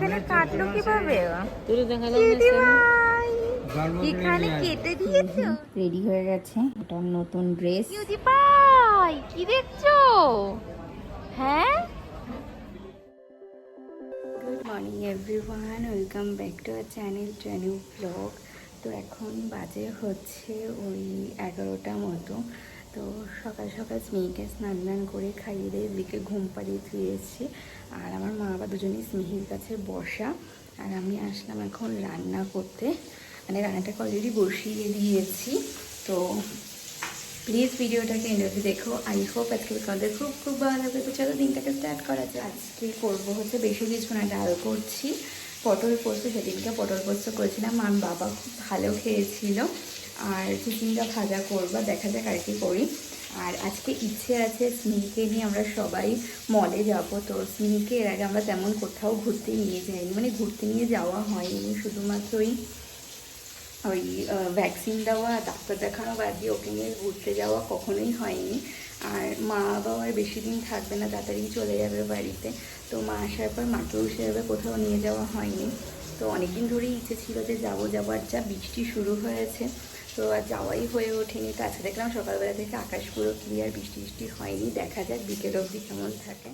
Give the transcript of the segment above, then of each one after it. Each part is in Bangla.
এখানে কাটলো কিভাবে? এখানে কেটে দিয়েছো? রেডি হয়ে গেছে, এটা নতুন ড্রেস। ইউদিপাই কি দেখছো? হ্যাঁ, good morning everyone, welcome back to our channel ট্রেনিউ ব্লগ। তো এখন বাজে হচ্ছে ওই 11টা মতো। তো সকাল সকাল স্নেহিকে স্নান দান করে খাইয়ে দিয়ে দিকে ঘুম পাড়িয়ে শুয়েছি। আর আমার মা বাবা দুজনেই স্নেহির কাছে বসা। আর আমি আসলাম এখন রান্না করতে, মানে রান্নাটাকে অলরেডি বসিয়ে দিয়েছি। তো প্লিজ ভিডিওটাকে এন্ড অবধি দেখো। আই হোপ আজকে তোমাদের খুব খুব ভালো লাগবে। তো চলো দিনটাকে স্টার্ট করা যায়। আজকে করবো হচ্ছে বেশি কিছু না, ডাল করছি, পটল পোস্ত। সেদিনকে পটল পোস্ত করেছিলাম, আমার বাবা খুব ভালো খেয়েছিল। আর চিচিঙ্গা ভাজা করবো, দেখা যাক আর কি করি। আর আজকে ইচ্ছে আছে স্নেহিকে নিয়ে আমরা সবাই মলে যাবো। তো স্নেহিকে এর আগে আমরা তেমন কোথাও ঘুরতে নিয়ে যাইনি, মানে ঘুরতে নিয়ে যাওয়া হয়নি, শুধুমাত্রই ওই ভ্যাকসিন দেওয়া, ডাক্তার দেখানো বাদ দিয়ে ওকে নিয়ে ঘুরতে যাওয়া কখনোই হয়নি। আর মা বাবার বেশি দিন থাকবে না, তাড়াতাড়ি চলে যাবে বাড়িতে। তো মা আসার পর মাকেও সেভাবে কোথাও নিয়ে যাওয়া হয়নি। তো অনেকদিন ধরেই ইচ্ছে ছিল যে যাবো যাবো, আর যা বৃষ্টি শুরু হয়েছে তো আর যাওয়াই হয়ে ওঠেনি। তো আজকে দেখলাম সকালবেলা থেকে আকাশ পুরো ক্লিয়ার, বৃষ্টি বৃষ্টি হয়নি। দেখা যাক বিকেল অবধি কেমন থাকে।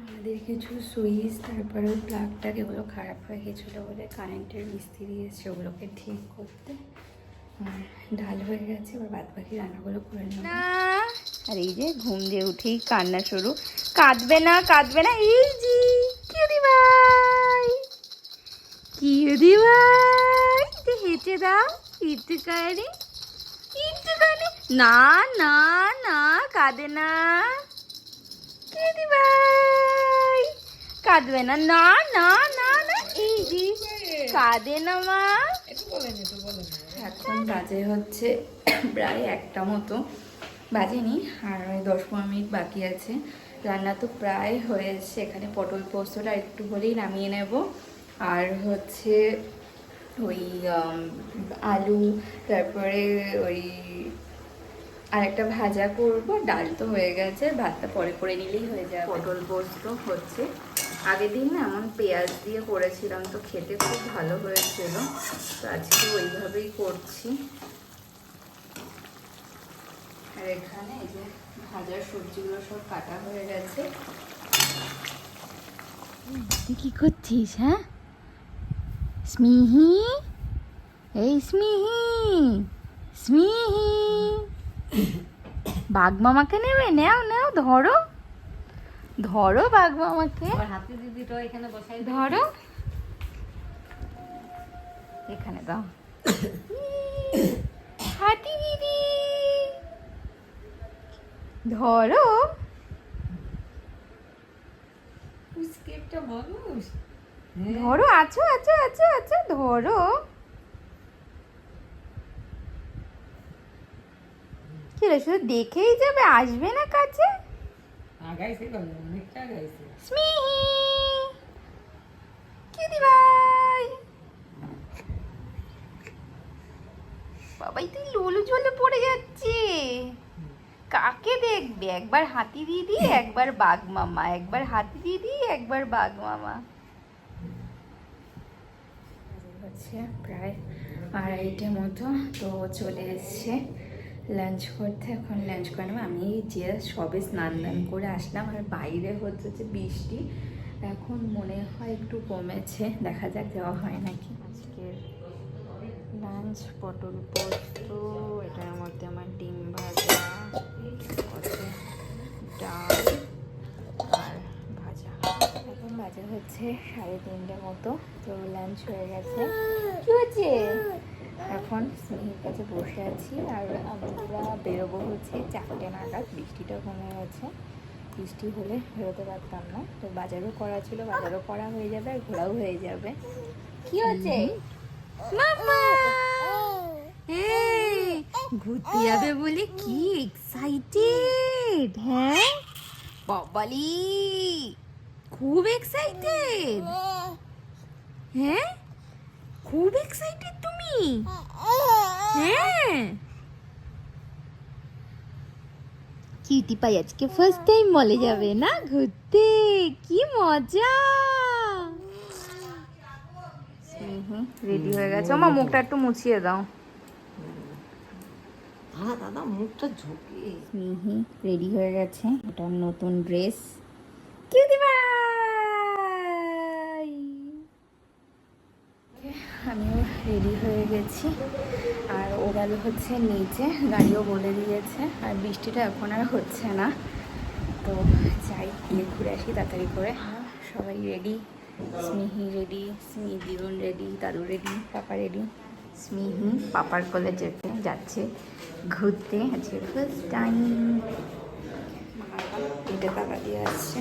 আমাদের কিছু সুইচ, তারপরে ওই প্লাগটা এগুলো খারাপ হয়ে গেছিলো বলে কারেন্টের মিস্ত্রি এসছে ওগুলোকে ঠিক করতে। আর ডাল হয়ে গেছে, এবার বাদ বাকি রান্নাগুলো করে নেব। আর এই যে ঘুম দিয়ে উঠেই কান্না শুরু। কাঁদবে না কাঁদবে না, এই যে কিউদি ভাই, কিউদি ভাই হেঁটে দাও, একটুখানি একটুখানি। না না না, কাঁদে না কিউদি ভাই, কাঁদবে না, না না না না, এই যে কাঁদে না মা। এখন বাজে হচ্ছে প্রায় 1টা মতো, বাজেনি আর 10-15 মিনিট বাকি আছে। রান্না তো প্রায় হয়েছে, এখানে পটল পোস্তটা একটু হলেই নামিয়ে নেব। আর হচ্ছে ওই আলু, তারপরে ওই আর একটা ভাজা করব, ডাল তো হয়ে গেছে, ভাতটা পরে করে নিলেই হয়ে যাবে। পটল পোস্ত হচ্ছে, আগের দিন না এমন পেঁয়াজ দিয়ে করেছিলাম, তো খেতে খুব ভালো হয়েছিল। তো আজকে ওইভাবেই করছি। আর এখানে এই যে ভাজার সবজিগুলো সব কাটা হয়ে গেছে। তুই কি করছিস? হ্যাঁ স্মিহি, এই স্মিহি, স্মিহি, বাঘ মামাকে নেবে? নাও নাও, ধরো ধরো বাঘ মামাকে, হাতি দিদিটা এখানে বসাই, ধরো এখানে দাও। হাতি দিদি ধরো। ধরো, আছো আছো আছো আছো, ধরো। কি রে, শুধু দেখেই যাবে, আসবে না কাছে? স্মিহি, কিউদি ভাই, বাবাই তুই লোলু জলে পড়ে যাচ্ছে। কাকে দেখবে? একবার হাতি দিদি, একবার বাঘ মামা, একবার হাতি দিদি, একবার বাঘ মামা। হচ্ছে প্রায় 2:30 মতো, তো চলে এসছে লাঞ্চ করতে। এখন লাঞ্চ করে নেবো। আমি যে সবে স্নান দান করে আসলাম, আর বাইরে হচ্ছে যে বৃষ্টি, এখন মনে হয় একটু কমেছে, দেখা যাক যাওয়া হয় নাকি। আজকের লাঞ্চ পটল পোস্ত, এটার মধ্যে আমার ডিম ভাজা, ডাল আর ভাজা। এখন বাজে হচ্ছে 3:30 মতো, তো লাঞ্চ হয়ে গেছে। কি হচ্ছে? এখন স্নেহির কাছে বসে আছি, আর আমরা বেরোবো হচ্ছে 4টে নাগাদ। বৃষ্টিটা কমে গেছে, বৃষ্টি হলে বেরোতে পারতাম না। তো বাজারও করা ছিল, বাজারও করা হয়ে যাবে আর ঘোরাও হয়ে যাবে। কি হচ্ছে মাম্মা? ঘুরতে যাবে বলে কি এক্সাইটেড! হ্যাঁ বাবালি, খুব এক্সাইটেড। হ্যাঁ খুব এক্সাইটেড তুমি? হ্যাঁ কিউটি পাই আজকে ফার্স্ট টাইম মলে যাবে না ঘুরতে, কি মজা। রেডি হয়ে গেছে, আমার মুখটা একটু মুছিয়ে দাও। দাদা মুখটা ঝুঁকিয়ে। স্নেহি রেডি হয়ে গেছে, এটা নতুন ড্রেস। কিউটি পাই, আমিও রেডি হয়ে গেছি। আর ও গেল হচ্ছে নিচে, গাড়িও বলে দিয়েছে। আর বৃষ্টিটা এখন আর হচ্ছে না, তো যাই গিয়ে ঘুরে আসি তাড়াতাড়ি করে। সবাই রেডি, স্নেহি রেডি, দিরুন রেডি, দাদু রেডি, পাপা রেডি। স্নেহি পাপার কোলে যেতে যাচ্ছে ঘুরতে, আজকে ফার্স্ট টাইম। এটা টাকা দিয়ে আসছে।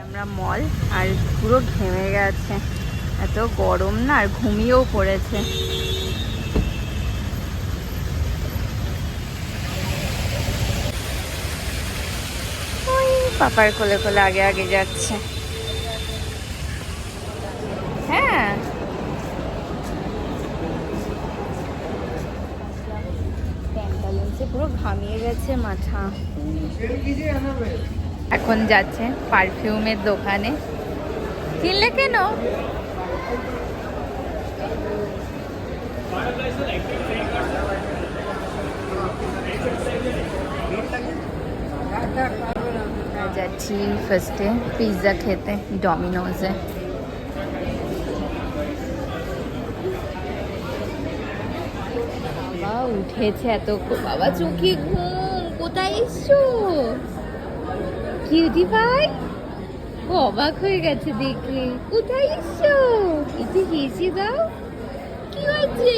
আমরা মল, আর পুরো ঘেমে গেছে, এত গরম না, আর ঘুমিয়েও পড়েছে। ওই পাপার কোলে কোলে আগে আগে যাচ্ছে। হ্যাঁ, প্যান্টালুন্সে পুরো ঘামিয়ে গেছে মাথা। এখন যাচ্ছে পারফিউমের দোকানে। কিনলে কেন? যাচ্ছি ফার্স্টে পিৎজা খেতে ডমিনোজে। বাবা উঠেছে এত, বাবা চোখে ঘুম। কোথায় এসছো কিউটি ভাই? ও অবাক হয়ে গেছে দেখে। কোথায় এসছো? একটু হেসে দাও। কি হয়েছে?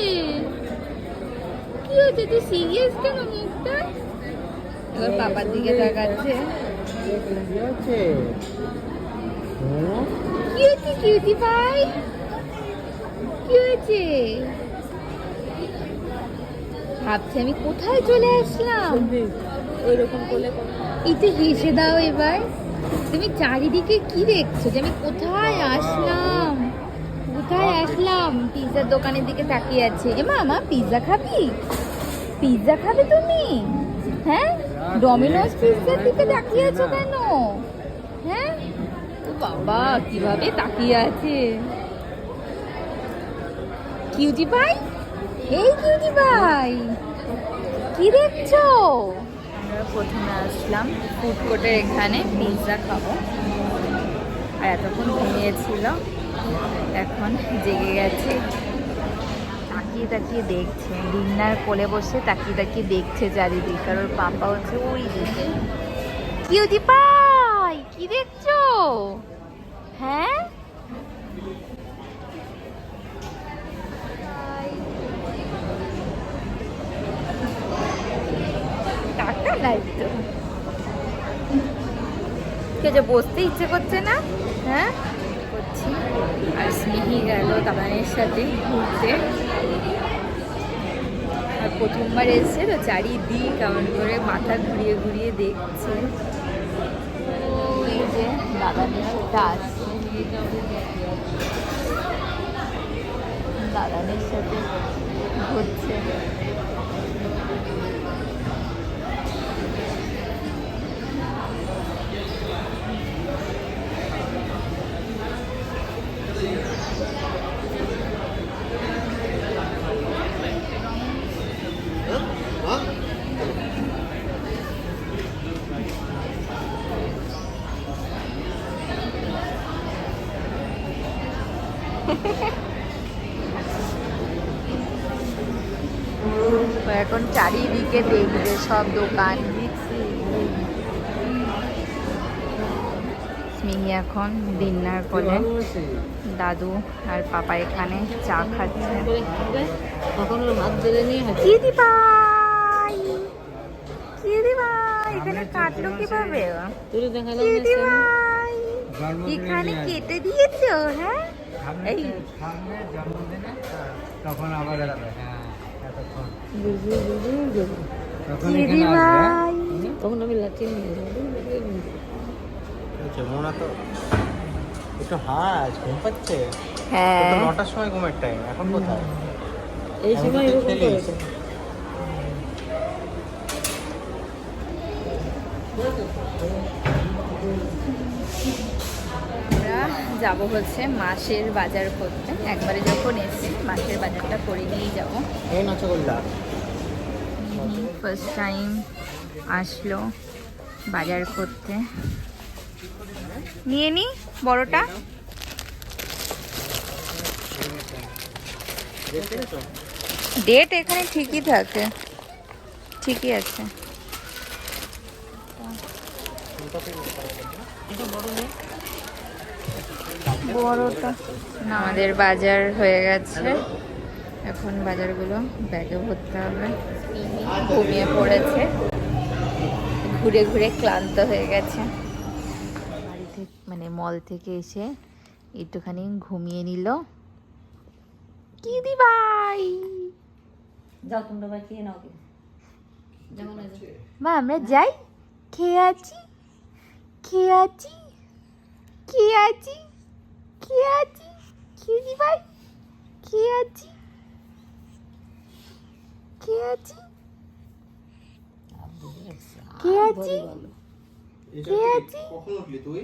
কি হয়েছে? তুই সিরিয়াস কেন মুখটা? এবার পাপার দিকে তাকাচ্ছে। কি হয়েছে কিউটি ভাই? কি হয়েছে? ভাবছি আমি কোথায় চলে আসলাম। ওইরকম করলে একটু হেসে দাও এবার। তুমি চারিদিকে কি দেখছো যে আমি কোথায় আসলাম? কোথায় আসলাম? পিৎজার দোকানের দিকে তাকিয়ে আছে। এমা মা পিৎজা খাবি? পিৎজা খাবে তুমি? হ্যাঁ, ডমিনোজ পিৎজার দিকে তাকিয়ে আছো কেন? হ্যাঁ, ও বাবা কিভাবে তাকিয়ে আছে। কিউটি ভাই, এই কিউটি ভাই কি দেখছো? আমরা প্রথমে আসলাম ফুড কোর্টের এখানে পিৎজা খাবো, আর এতক্ষণ ঘুমিয়েছিল, এখন জেগে গেছে। তাকিয়ে তাকিয়ে দেখছে, ডিনার কোলে বসে তাকিয়ে তাকিয়ে দেখছে চারিদিকে। আর ওর পাপা হচ্ছে ওই দিকে। কিউটি ভাই কি দেখছো? হ্যাঁ, টাকা নাই তো, কে যে বসতে ইচ্ছে করছে না। হ্যাঁ করছি। আর স্নেহি গেল দাদানের সাথে ঘুরতে, আর প্রথমবার এসছে তো চারিদিক কেমন করে মাথা ঘুরিয়ে ঘুরিয়ে দেখছে। ওই যে দাদানের সাথে আসছে, দাদানের সাথে ঘুরছে। এখন চারিদিকে দেখবে সব দোকান। স্নেহি এখন ডিনার করে, দাদু আর পাপা এখানে চা খাচ্ছে। কিউটি ভাই, কিউটি ভাই এখানে কাটলো কিভাবে? কিউটি ভাই এখানে কেটে দিয়েছো? হ্যাঁ, এই তখন আবার কিউটি ভাই তখন আমি লাচি নিয়ে যাবো। একটু হাস ঘুম পাচ্ছে। হ্যাঁ তো 9টার সময় ঘুমের টাইম, এখন কোথায়? এই এখন সময় তো তুই এরকম করে খেলিস। তো। আমরা যাব হচ্ছে মাসের বাজার করতে, একবারে যখন এসে মাসের বাজারটা করে নিয়েই যাব। এই নাচগোল্লা ফার্স্ট টাইম আসলো বাজার করতে, নিয়ে নি বড়টা। ডেট এখানে ঠিকই থাকে, ঠিকই আছে। বড়টা না, আমাদের বাজার হয়ে গেছে, এখন বাজারগুলো ব্যাগে ভরতে হবে। ঘুমিয়ে পড়েছে, ঘুরে ঘুরে ক্লান্ত হয়ে গেছে। বাড়ি থেকে মানে মল থেকে এসে একটুখানি ঘুমিয়ে নিল। কি দি ভাই, যাও তোমরা ভাই খেয়ে নাও গে। যেমন হয়েছে। মা আমরা যাই, খেয়ে আছি, খেয়ে আছি, খেয়ে আছি, খেয়ে আছি, খেয়ে দি ভাই, খেয়ে আছি, খেয়ে আছি, খেয়ে আছি, খেয়ে আছি। কখন উঠলি তুই?